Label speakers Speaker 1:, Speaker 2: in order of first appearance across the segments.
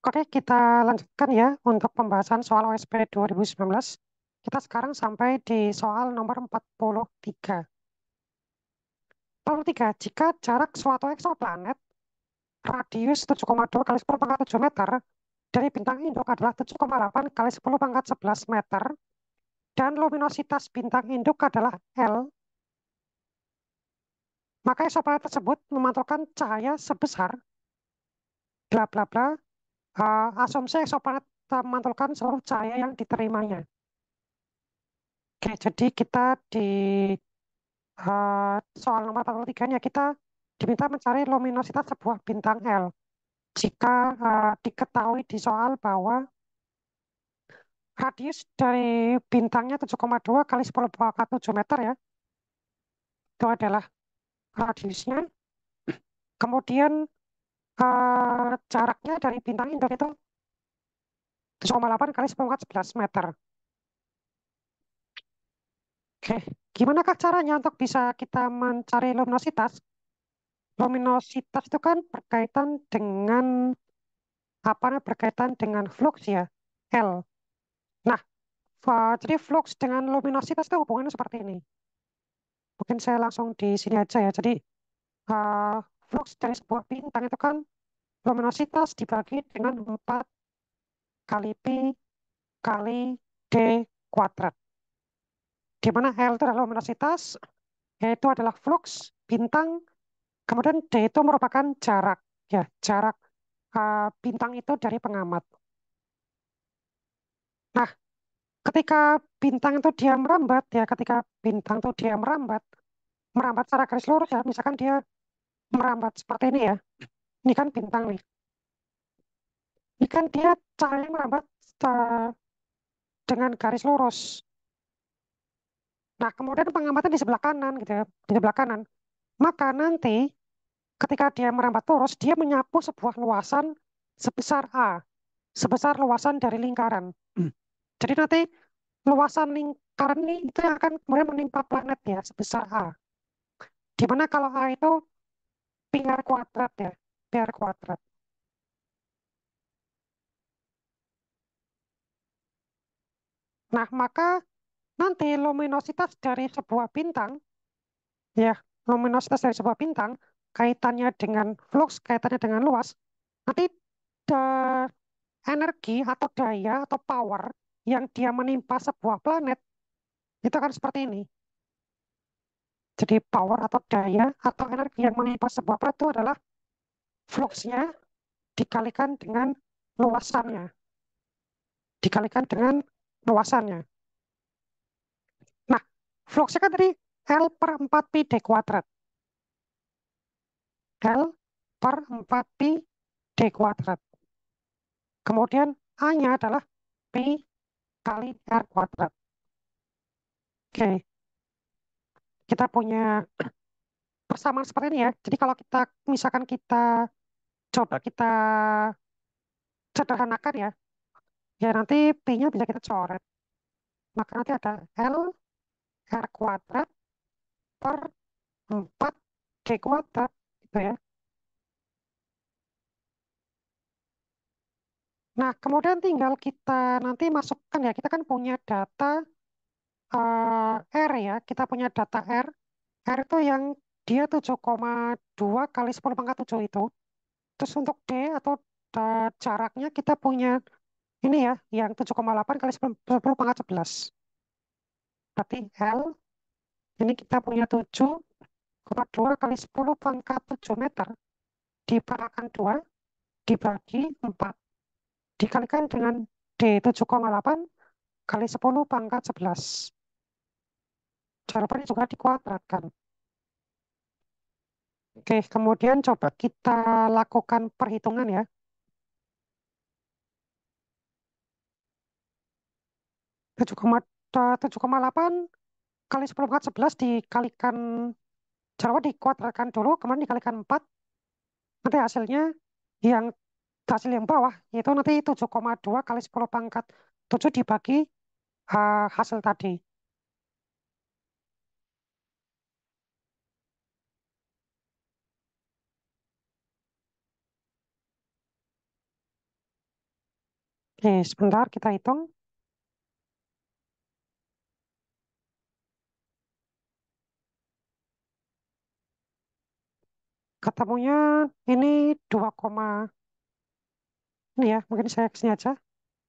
Speaker 1: Oke, kita lanjutkan ya untuk pembahasan soal OSP 2019. Kita sekarang sampai di soal nomor 43. 43. Jika jarak suatu eksoplanet radius 7,2 kali 10 pangkat 7 meter dari bintang induk adalah 7,8 kali 10 pangkat 11 meter dan luminositas bintang induk adalah L, maka eksoplanet tersebut memantulkan cahaya sebesar bla bla bla. Asumsi eksoplanet memantulkan seluruh cahaya yang diterimanya. Oke, jadi kita di soal nomor 43-nya kita diminta mencari luminositas sebuah bintang L. Jika diketahui di soal bahwa radius dari bintangnya 7,2 kali 10 pangkat 7 meter ya, itu adalah radiusnya. Kemudian jaraknya dari bintang induk itu 7,8 kali 10 pangkat 11 meter. Oke, gimanakah caranya untuk bisa kita mencari luminositas? Luminositas itu kan berkaitan dengan apa namanya, berkaitan dengan flux ya, L. Nah, jadi flux dengan luminositas itu hubungannya seperti ini. Mungkin saya langsung di sini aja ya. Jadi uh, flux dari sebuah bintang itu kan luminositas dibagi dengan 4 kali Pi kali D kuadrat. Di mana L itu adalah luminositas, yaitu adalah flux bintang, kemudian D itu merupakan jarak, ya, jarak bintang itu dari pengamat. Nah, ketika bintang itu dia merambat, ya, ketika bintang itu dia merambat, merambat secara garis lurus ya, misalkan dia merambat seperti ini ya. Ini kan bintang nih. Ini kan dia cahaya merambat uh, dengan garis lurus. Nah, kemudian pengamatan di sebelah kanan gitu ya, di sebelah kanan. Maka nanti ketika dia merambat lurus, dia menyapu sebuah luasan sebesar A, sebesar luasan dari lingkaran. Jadi nanti luasan lingkaran ini itu yang akan kemudian menimpa planet ya sebesar A. Di mana kalau A itu pi r kuadrat ya, pi r kuadrat. Nah, maka nanti luminositas dari sebuah bintang, ya, luminositas dari sebuah bintang, kaitannya dengan flux, kaitannya dengan luas, nanti the energi atau daya atau power yang dia menimpa sebuah planet, itu akan seperti ini. Jadi power atau daya atau energi yang menimpa sebuah planet itu adalah fluxnya dikalikan dengan luasannya, dikalikan dengan luasannya. Nah, fluxnya kan tadi L per 4 pi D kuadrat. L per 4 pi D kuadrat. Kemudian A-nya adalah pi kali R kuadrat. Oke, kita punya persamaan seperti ini ya. Jadi kalau kita, misalkan kita coba kita sederhanakan ya, ya nanti P-nya bisa kita coret. Maka nanti ada L R kuadrat per 4 D kuadrat, gitu ya. Nah, kemudian tinggal kita nanti masukkan ya, kita kan punya data R ya, kita punya data R. R itu yang dia 7,2 kali 10 pangkat 7 itu. Terus untuk D atau jaraknya kita punya ini ya, yang 7,8 kali 10 pangkat 11. Berarti L, ini kita punya 7,2 kali 10 pangkat 7 meter diparakan 2 dibagi 4 dikalikan dengan D 7,8 kali 10 pangkat 11. Jawabannya juga dikuadratkan. Oke, kemudian coba kita lakukan perhitungan ya. 7,8 kali 10 pangkat 11 dikalikan, Jawa dikuadratkan dulu, kemudian dikalikan 4. Nanti hasilnya yang hasil yang bawah, yaitu nanti 7,2 kali 10 pangkat 7 dibagi hasil tadi. Oke, sebentar kita hitung. Ketemunya ini 2, ini ya, mungkin saya kesini aja.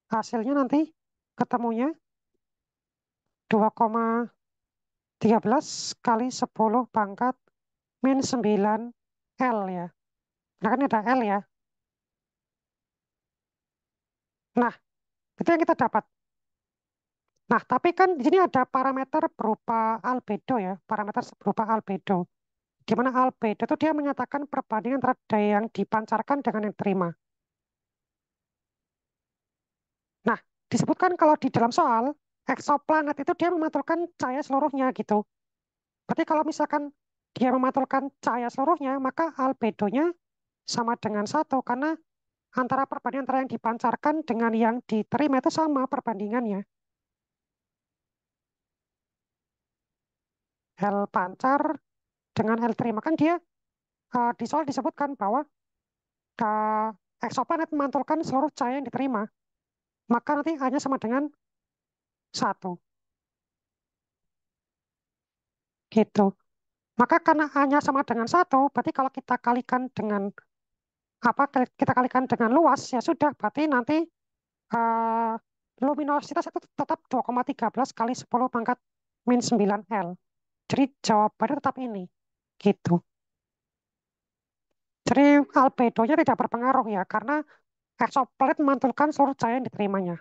Speaker 1: Hasilnya nanti ketemunya 2,13 kali 10 pangkat min 9 L ya. Nah kan ini ada L ya. Nah, itu yang kita dapat. Nah, tapi kan di sini ada parameter berupa albedo ya, parameter berupa albedo. Di mana albedo itu dia menyatakan perbandingan antara daya yang dipancarkan dengan yang diterima. Nah, disebutkan kalau di dalam soal, eksoplanet itu dia memantulkan cahaya seluruhnya gitu. Berarti kalau misalkan dia memantulkan cahaya seluruhnya, maka albedonya sama dengan satu, karena antara perbandingan antara yang dipancarkan dengan yang diterima itu sama perbandingannya. L pancar dengan L terima. Kan dia di soal disebutkan bahwa uh, eksoplanet memantulkan seluruh cahaya yang diterima. Maka nanti hanya sama dengan satu. Gitu. Maka karena hanya sama dengan satu, berarti kalau kita kalikan dengan apa kita kalikan dengan luas, ya sudah, berarti nanti uh, luminositas itu tetap 2,13 kali 10 pangkat min 9 L. Jadi jawabannya tetap ini. Gitu. Jadi albedonya tidak berpengaruh ya, karena eksoplanet memantulkan seluruh cahaya yang diterimanya.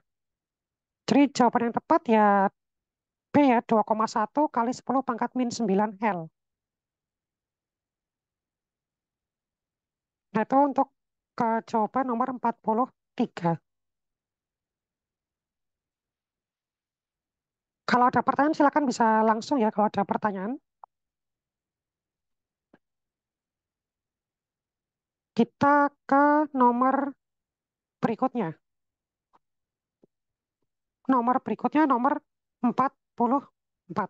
Speaker 1: Jadi jawaban yang tepat ya B ya, 2,1 kali 10 pangkat min 9 L. Nah itu untuk ke jawaban nomor 43. Kalau ada pertanyaan silakan bisa langsung ya kalau ada pertanyaan. Kita ke nomor berikutnya. Nomor berikutnya nomor 44.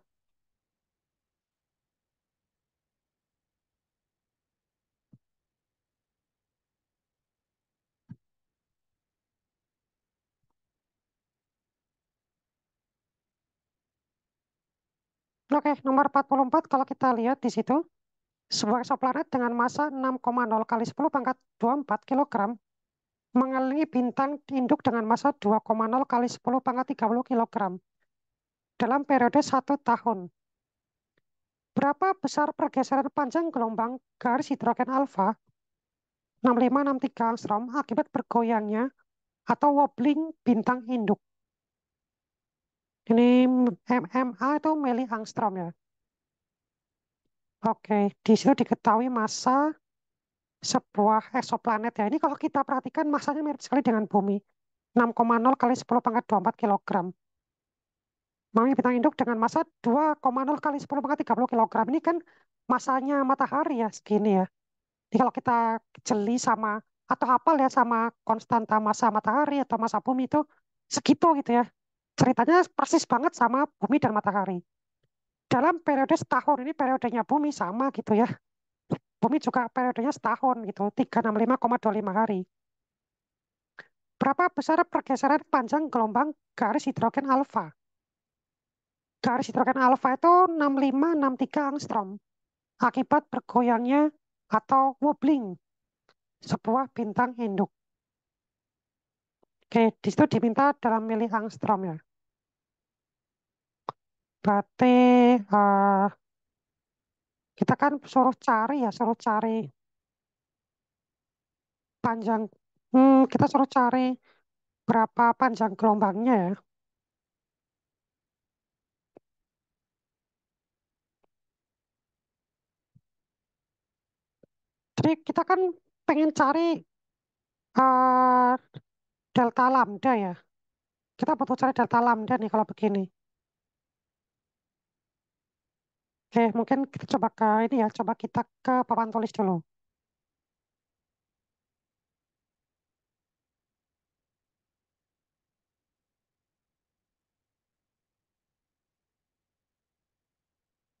Speaker 1: Oke, nomor 44 kalau kita lihat di situ, sebuah eksoplanet dengan massa 6,0 kali 10 pangkat 24 kilogram mengelilingi bintang induk dengan massa 2,0 kali 10 pangkat 30 kilogram dalam periode 1 tahun. Berapa besar pergeseran panjang gelombang garis hidrogen alfa 6563 angstrom akibat bergoyangnya atau wobbling bintang induk? Ini MMA itu milli angstrom ya. Oke, di situ diketahui massa sebuah eksoplanet ya. Ini kalau kita perhatikan massanya mirip sekali dengan bumi. 6,0 kali 10 pangkat 24 kilogram. Mami bintang induk dengan massa 2,0 kali 10 pangkat 30 kilogram. Ini kan massanya matahari ya, segini ya. Jadi kalau kita jeli sama, atau hafal ya sama konstanta massa matahari atau massa bumi itu segitu gitu ya. Ceritanya persis banget sama bumi dan matahari. Dalam periode setahun, ini periodenya bumi sama gitu ya. Bumi juga periodenya setahun gitu, 365,25 hari. Berapa besar pergeseran panjang gelombang garis hidrogen alfa? Garis hidrogen alfa itu 6563 angstrom akibat bergoyangnya atau wobbling sebuah bintang induk. Oke, di situ diminta dalam mili angstrom ya. Berarti eh, kita kan suruh cari ya, suruh cari panjang. Kita suruh cari berapa panjang gelombangnya ya. Jadi kita kan pengen cari eh, delta lambda ya. Kita butuh cari delta lambda nih kalau begini. Oke, mungkin kita coba ke ini ya, coba kita ke papan tulis dulu.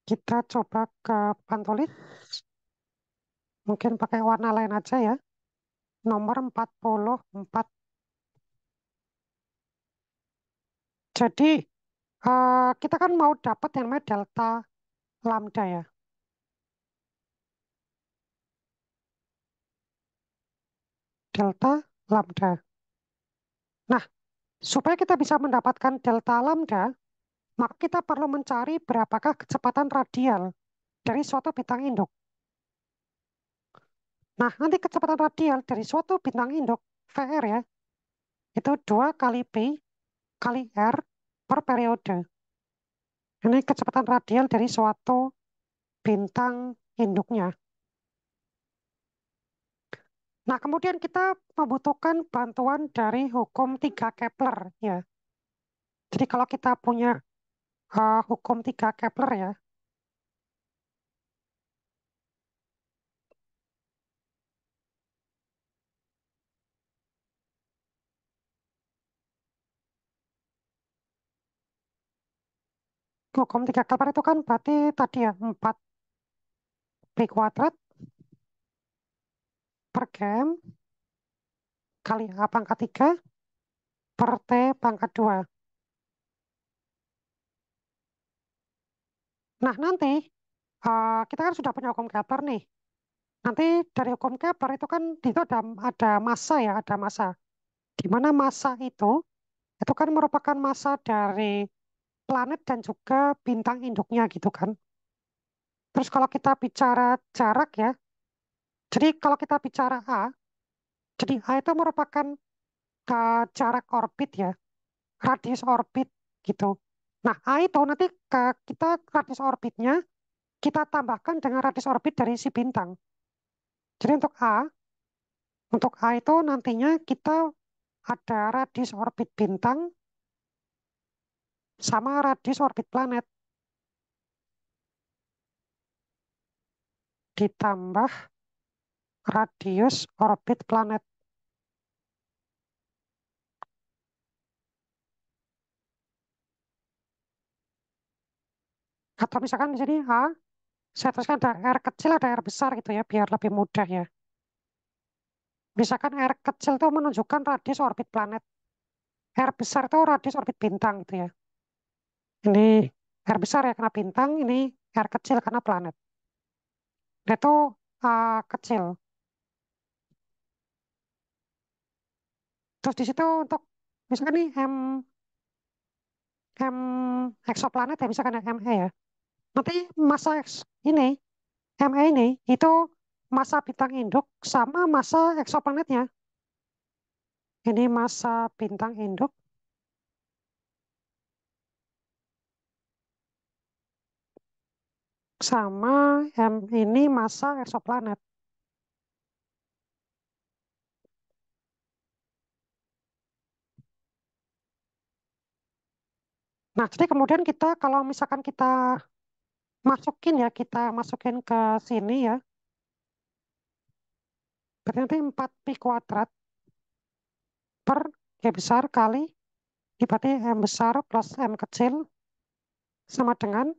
Speaker 1: Kita coba ke papan tulis, mungkin pakai warna lain aja ya. Nomor 44. Jadi kita kan mau dapat yang namanya delta lambda ya. Delta lambda. Nah, supaya kita bisa mendapatkan delta lambda, maka kita perlu mencari berapakah kecepatan radial dari suatu bintang induk. Nah, nanti kecepatan radial dari suatu bintang induk, VR ya, itu 2 kali P kali R per periode. Ini kecepatan radial dari suatu bintang induknya. Nah, kemudian kita membutuhkan bantuan dari hukum 3 Kepler ya. Jadi kalau kita punya hukum 3 Kepler ya, hukum 3 Kepler itu kan berarti tadi ya 4 P kuadrat per Gm kali A pangkat 3 per T pangkat 2. Nah, nanti kita kan sudah punya hukum Kepler nih. Nanti dari hukum Kepler itu ada massa ya, ada massa. Di mana massa itu kan merupakan massa dari planet dan juga bintang induknya gitu kan. Terus kalau kita bicara jarak ya, jadi kalau kita bicara A, jadi A itu merupakan jarak orbit ya, radius orbit gitu. Nah, A itu nanti kita radius orbitnya kita tambahkan dengan radius orbit dari si bintang. Jadi untuk A itu nantinya kita ada radius orbit bintang sama radius orbit planet ditambah radius orbit planet. Atau misalkan di sini A, saya tuliskan ada R kecil, ada R besar gitu ya, biar lebih mudah ya. Misalkan R kecil itu menunjukkan radius orbit planet. R besar itu radius orbit bintang gitu ya. Ini R besar ya karena bintang, ini R kecil karena planet. Nah, itu A kecil. Terus di situ untuk misalkan nih M eksoplanet ya, misalkan ya, ME ya. Nanti masa ini, ME ini, itu masa bintang induk sama masa eksoplanetnya. Ini masa bintang induk sama M ini masa eksoplanet. Nah, jadi kemudian kita kalau misalkan kita masukin ke sini ya, berarti nanti 4 pi kuadrat per G besar kali, berarti M besar plus M kecil sama dengan,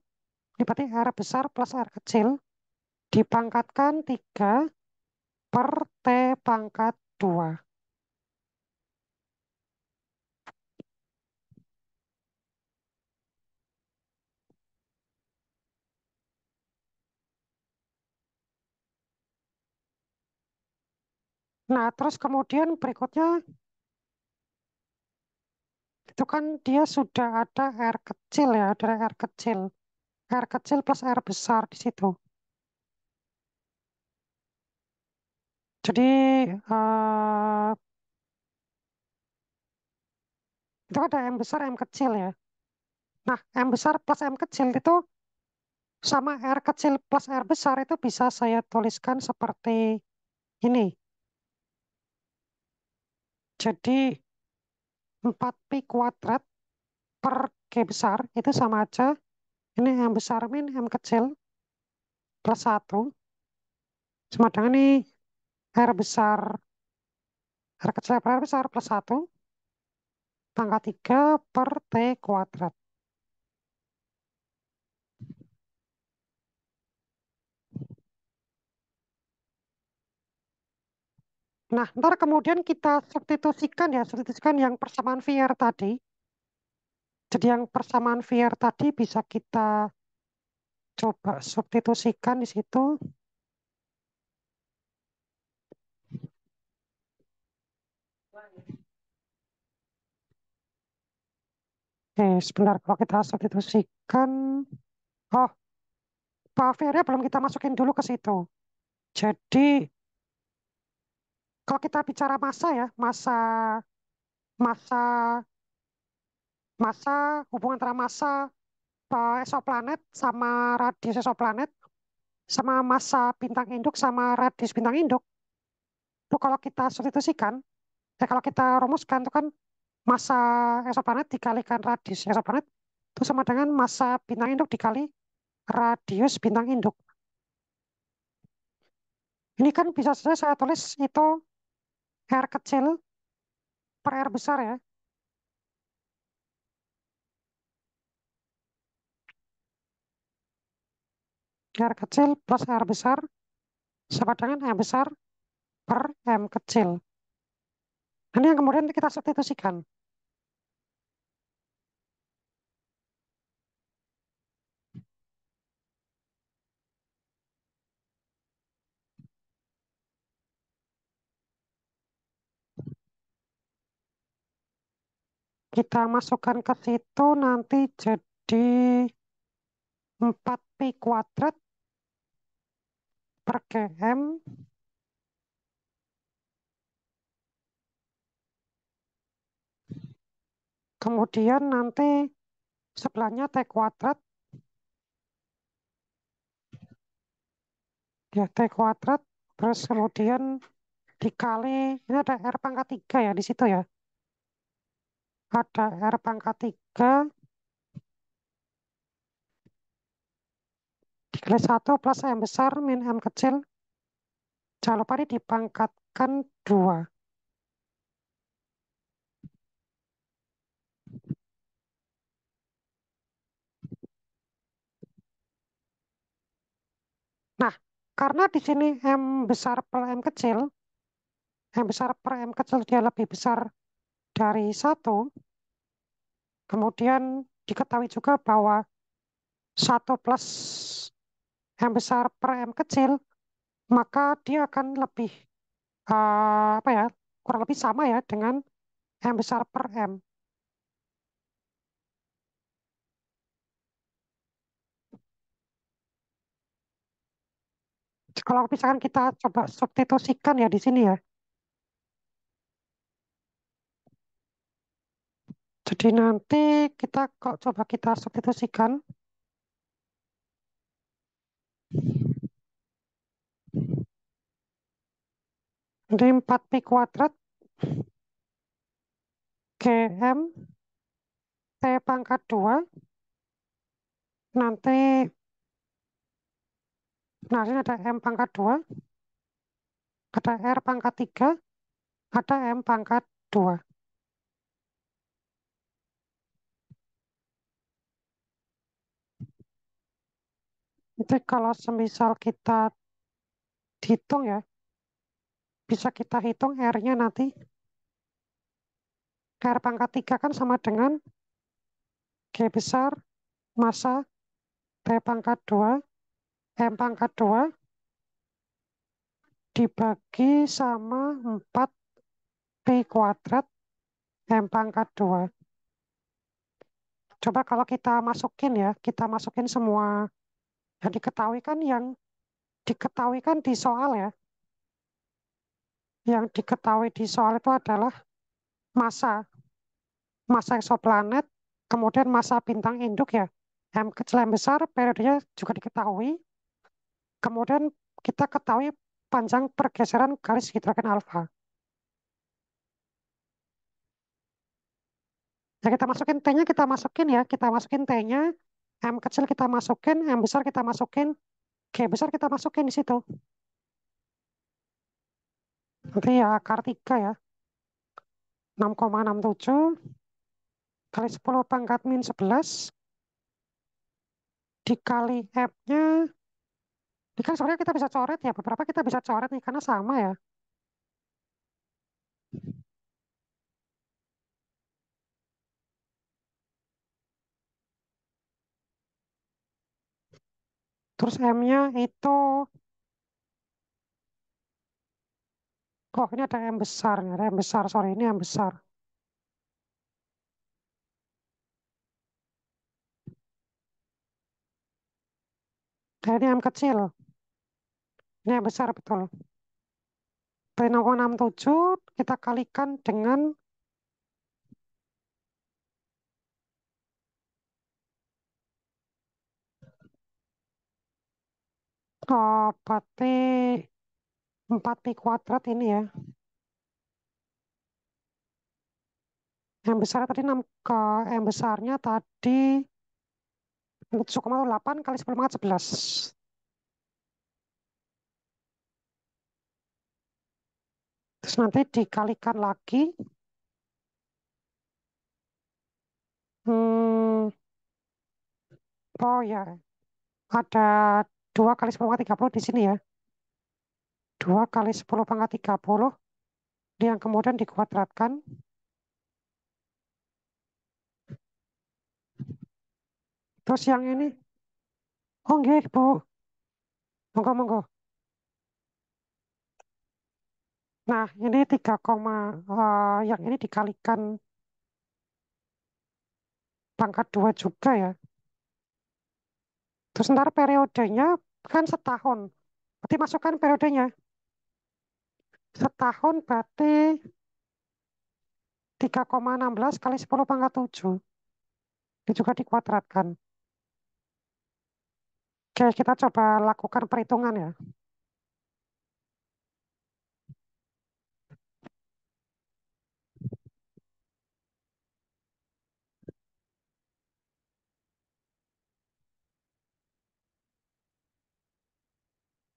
Speaker 1: berarti R besar plus R kecil dipangkatkan 3 per T pangkat 2. Nah, terus kemudian berikutnya itu kan dia sudah ada R kecil ya, ada R kecil. R kecil plus R besar di situ. Jadi itu ada M besar, M kecil ya. Nah, M besar plus M kecil itu sama R kecil plus R besar itu bisa saya tuliskan seperti ini. Jadi 4 pi kuadrat per G besar itu sama aja. Ini M besar min M kecil plus 1 sama dengan ini R besar, R kecil per R besar plus 1 pangkat 3 per T kuadrat. Nah, ntar kemudian kita substitusikan yang persamaan VR tadi. Jadi yang persamaan VR tadi bisa kita coba substitusikan di situ. Sebentar, kalau kita substitusikan, oh, VR-nya belum kita masukin dulu ke situ. Jadi, kalau kita bicara massa ya, massa, massa, hubungan antara massa exoplanet sama radius exoplanet, sama massa bintang induk sama radius bintang induk, itu kalau kita substitusikan, kalau kita rumuskan itu kan massa exoplanet dikalikan radius exoplanet itu sama dengan massa bintang induk dikali radius bintang induk. Ini kan bisa saja saya tulis itu R kecil per R besar ya. R kecil plus R besar sama dengan M besar per M kecil. Ini yang kemudian kita substitusikan. Kita masukkan ke situ nanti jadi 4pi² per GM. Kemudian nanti sebelahnya T². Ya, T². Terus kemudian dikali, ini ada R pangkat 3 ya di situ ya. Ada R pangkat 3 dikali 1 plus M besar min M kecil. Jangan lupa ini dipangkatkan 2. Nah, karena di sini M besar per M kecil, M besar per M kecil dia lebih besar dari 1, kemudian diketahui juga bahwa 1 plus M besar per M kecil, maka dia akan lebih, apa ya, kurang lebih sama ya dengan M besar per M. Kalau misalkan kita coba substitusikan ya di sini ya. Jadi nanti kita kok coba kita substitusikan. Jadi 4pi² GM T pangkat 2 nanti, nah ini ada M pangkat 2, ada R pangkat 3, ada M pangkat 2. Jadi kalau semisal kita hitung ya, bisa kita hitung R-nya nanti. R pangkat 3 kan sama dengan G besar massa T pangkat 2 M pangkat 2 dibagi sama 4pi² M pangkat 2. Coba kalau kita masukin ya, kita masukin semua yang diketahui kan, di soal ya. Yang diketahui di soal itu adalah massa, massa eksoplanet, kemudian massa bintang induk ya. M kecil M besar, periodenya juga diketahui. Kemudian kita ketahui panjang pergeseran garis hidrogen alfa. Ya kita masukin T-nya, kita masukin ya, kita masukin T-nya, M kecil kita masukin, M besar kita masukin, G besar kita masukin di situ. Nanti ya akar 3 ya, 6,67 kali 10 pangkat min 11 dikali F-nya. Ini kan sebenarnya kita bisa coret ya, beberapa kita bisa coret nih karena sama ya. Terus M-nya itu, oh ini ada M besar, nih, ada M besar, sorry ini M besar. Nah, ini M kecil, ini M besar betul. Dari 0,67 kita kalikan dengan berarti 4 pi kuadrat ini ya. Yang besar tadi 6 ke yang besarnya tadi 7,8 kali 10 pangkat 11. Terus nanti dikalikan lagi. Hmm, oh ya, ada 2 kali 10 pangkat 30 di sini ya. 2 kali 10 pangkat 30 yang kemudian dikuadratkan. Terus yang ini, oh enggak, Bu. Monggo, monggo. Nah, ini 3, yang ini dikalikan pangkat 2 juga ya. Terus ntar periodenya kan setahun. Berarti masukkan periodenya. Setahun berarti 3,16 kali 10 pangkat 7. Ini juga dikuadratkan. Oke, kita coba lakukan perhitungan ya.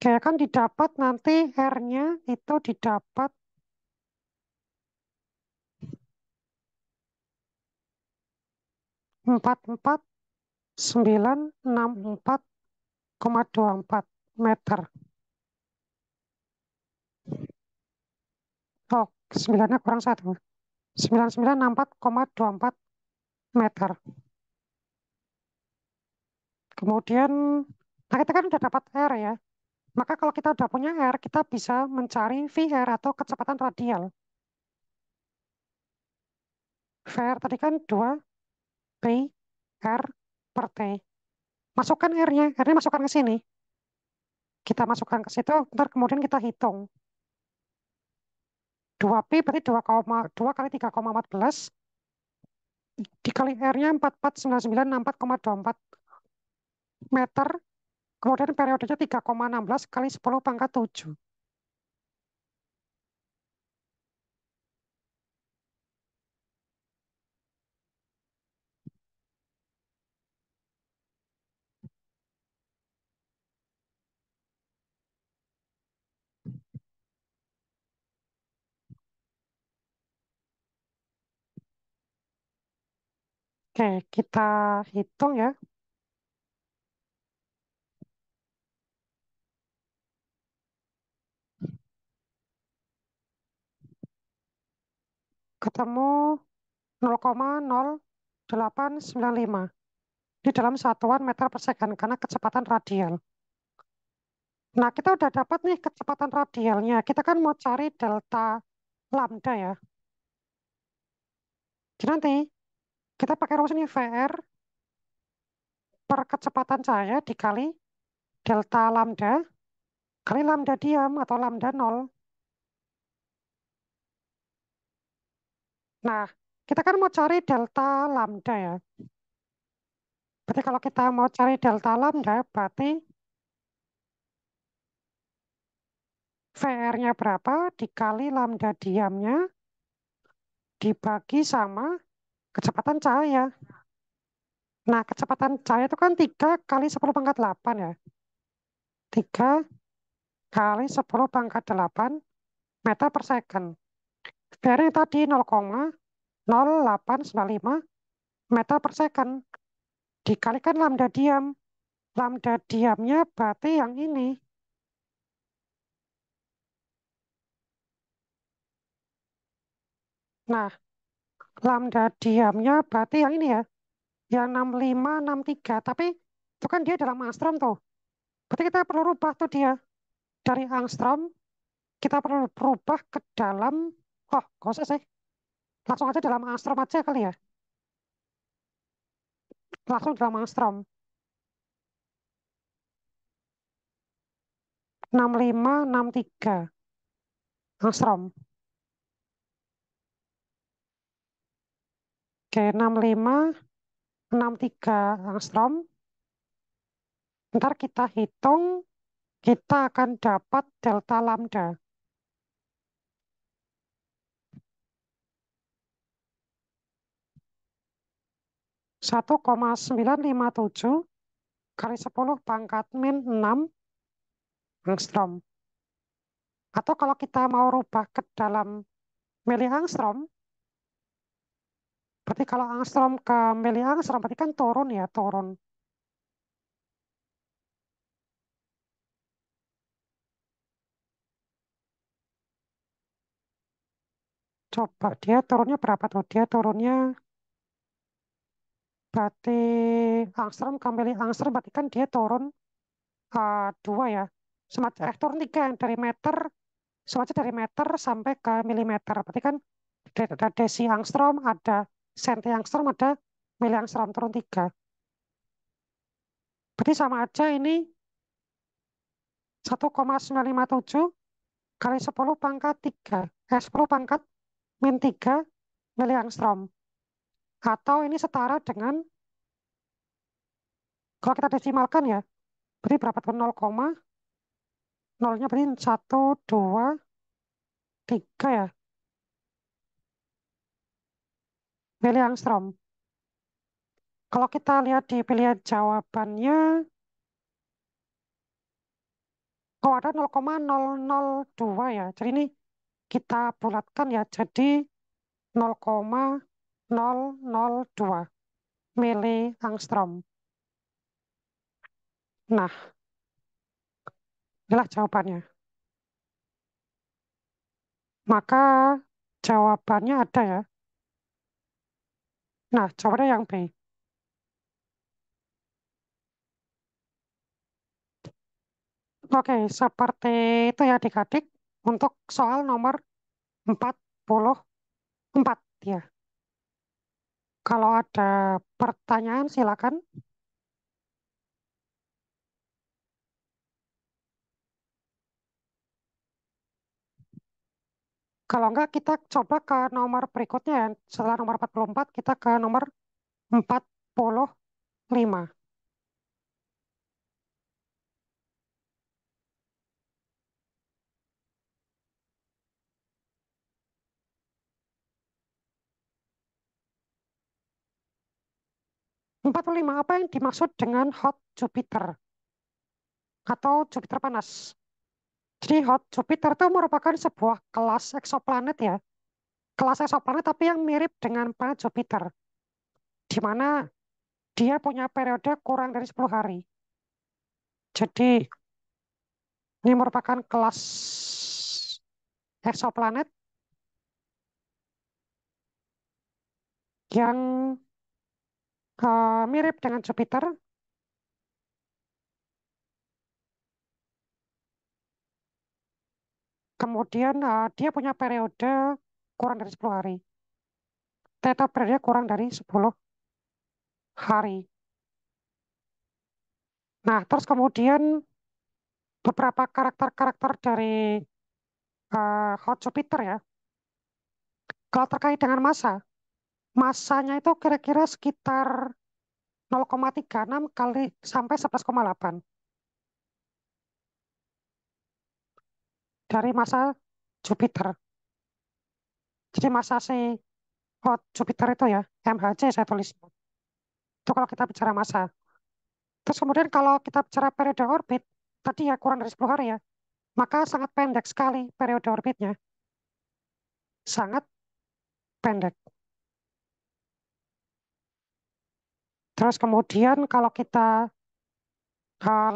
Speaker 1: Oke, kan didapat nanti R-nya itu didapat 44.964,24 meter. Oh, 9-nya kurang 1. 9964,24 meter. Kemudian, nah kita kan udah dapat R ya. Maka kalau kita udah punya R, kita bisa mencari VR atau kecepatan radial. VR tadi kan 2 pi R per T. Masukkan R-nya, R-nya masukkan ke sini. Kita masukkan ke situ, ntar kemudian kita hitung. 2 pi berarti 2 kali 3,14 dikali R-nya 44.964,24 meter. Kemudian periodenya 3,16 kali 10 pangkat 7. Oke, kita hitung ya. Ketemu 0,0895 di dalam satuan meter per second karena kecepatan radial. Nah, kita udah dapat nih kecepatan radialnya. Kita kan mau cari delta lambda ya. Jadi nanti kita pakai rumus ini VR per kecepatan cahaya dikali delta lambda kali lambda diam atau lambda nol. Nah, kita kan mau cari delta lambda ya. Berarti kalau kita mau cari delta lambda, berarti VR-nya berapa dikali lambda diamnya dibagi sama kecepatan cahaya. Nah, kecepatan cahaya itu kan 3 kali 10 pangkat 8 ya. 3 kali 10 pangkat 8 meter per second. VR-nya tadi 0,0895 meter per second. Dikalikan lambda diam. Lambda diamnya berarti yang ini. Nah, lambda diamnya berarti yang ini ya. Yang 6563. Tapi itu kan dia dalam Astrom tuh. Berarti kita perlu rubah tuh dia. Dari angstrom, kita perlu berubah ke dalam, oh, gak usah sih. Langsung aja dalam angstrom aja kali ya. Langsung dalam angstrom. 6563 angstrom. Oke, 6563 angstrom. Ntar kita hitung, kita akan dapat delta lambda. 1,957 kali 10 pangkat min 6 angstrom. Atau kalau kita mau rubah ke dalam mili angstrom, berarti kalau angstrom ke mili angstrom, berarti kan turun ya, turun. Coba dia turunnya berapa tuh? Dia turunnya berarti angstrom ke mili angstrom, berarti kan dia turun 2 ya. Semacam, turun 3 yang dari meter, semacam dari meter sampai ke milimeter. Berarti kan ada desi angstrom, ada senti angstrom, ada mili angstrom, turun 3. Berarti sama aja ini 1,957 kali 10 pangkat 3. 10 pangkat min 3 mili angstrom. Atau ini setara dengan, kalau kita desimalkan ya, berarti berapa tuh? 0, nolnya berarti 1, 2, 3 ya, mili angstrom. Kalau kita lihat di pilihan jawabannya, oh ada 0,002 ya. Jadi ini kita bulatkan ya, jadi 0,002 mili angstrom. Nah, inilah jawabannya. Maka jawabannya ada ya. Nah, jawabannya yang B. Oke, seperti itu ya adik-adik untuk soal nomor 44 ya. Kalau ada pertanyaan silakan. Kalau enggak kita coba ke nomor berikutnya ya. Setelah nomor 44 kita ke nomor 45. 45 apa yang dimaksud dengan hot Jupiter atau Jupiter panas? Jadi hot Jupiter itu merupakan sebuah kelas eksoplanet ya. Kelas eksoplanet tapi yang mirip dengan planet Jupiter. Di mana dia punya periode kurang dari 10 hari. Jadi ini merupakan kelas eksoplanet yang mirip dengan Jupiter. Kemudian dia punya periode kurang dari 10 hari. Tetap periode kurang dari 10 hari. Nah, terus kemudian beberapa karakter-karakter dari Hot Jupiter ya. Kalau terkait dengan massa, massanya itu kira-kira sekitar 0,36 kali sampai 11,8 dari massa Jupiter. Jadi massa si Hot Jupiter itu ya, MHJ saya tulis. Itu kalau kita bicara massa. Terus kemudian kalau kita bicara periode orbit, tadi ya kurang dari 10 hari ya, maka sangat pendek sekali periode orbitnya. Sangat pendek. Terus kemudian kalau kita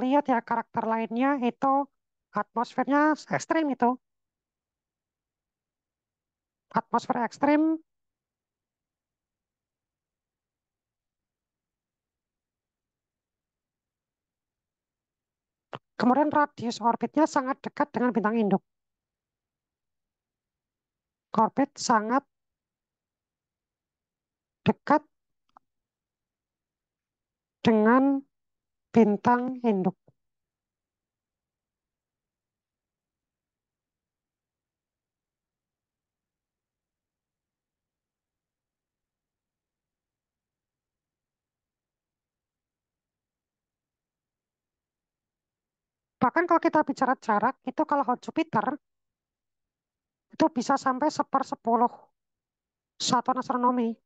Speaker 1: lihat ya karakter lainnya itu atmosfernya ekstrim itu. Atmosfer ekstrim, Kemudian radius orbitnya sangat dekat dengan bintang induk. Orbit sangat dekat dengan bintang induk. Bahkan kalau kita bicara jarak, itu kalau Jupiter itu bisa sampai 1/10 satuan astronomi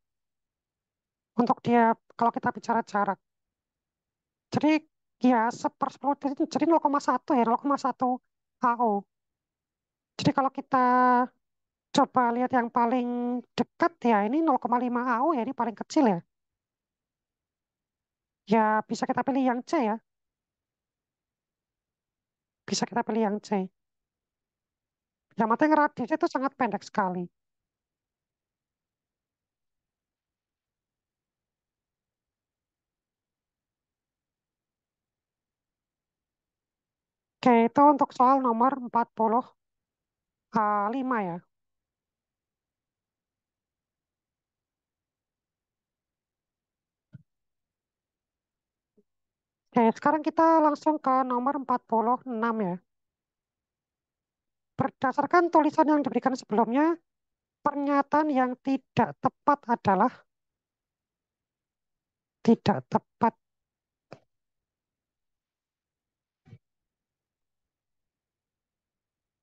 Speaker 1: untuk dia kalau kita bicara jarak. Jadi ya 1/10 jadi 0,1 ya 0,1 AU. Jadi kalau kita coba lihat yang paling dekat ya ini 0,5 AU ya ini paling kecil ya. Ya bisa kita pilih yang C ya. Bisa kita pilih yang C. Yang penting radius itu sangat pendek sekali. Oke, itu untuk soal nomor 45 ya. Oke, sekarang kita langsung ke nomor 46 ya. Berdasarkan tulisan yang diberikan sebelumnya, pernyataan yang tidak tepat adalah tidak tepat.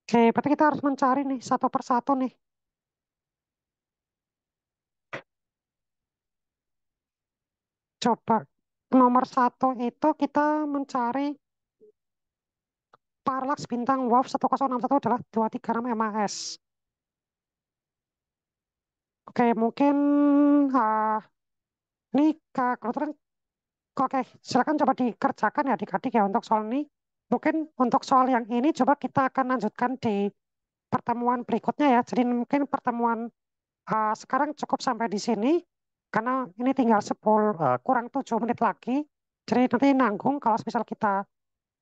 Speaker 1: Oke, berarti kita harus mencari nih satu persatu nih. Coba nomor satu itu kita mencari paralaks bintang WAF 1061 adalah 236 MAS. Oke, mungkin ah, ini kebetulan oke, silakan coba dikerjakan ya adik-adik ya untuk soal ini. Mungkin untuk soal yang ini coba kita akan lanjutkan di pertemuan berikutnya ya. Jadi mungkin pertemuan sekarang cukup sampai di sini karena ini tinggal 10 kurang 7 menit lagi. Jadi nanti nanggung kalau misal kita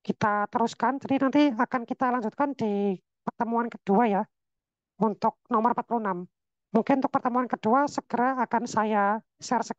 Speaker 1: kita teruskan. Jadi nanti akan kita lanjutkan di pertemuan kedua ya untuk nomor 46. Mungkin untuk pertemuan kedua segera akan saya share segera.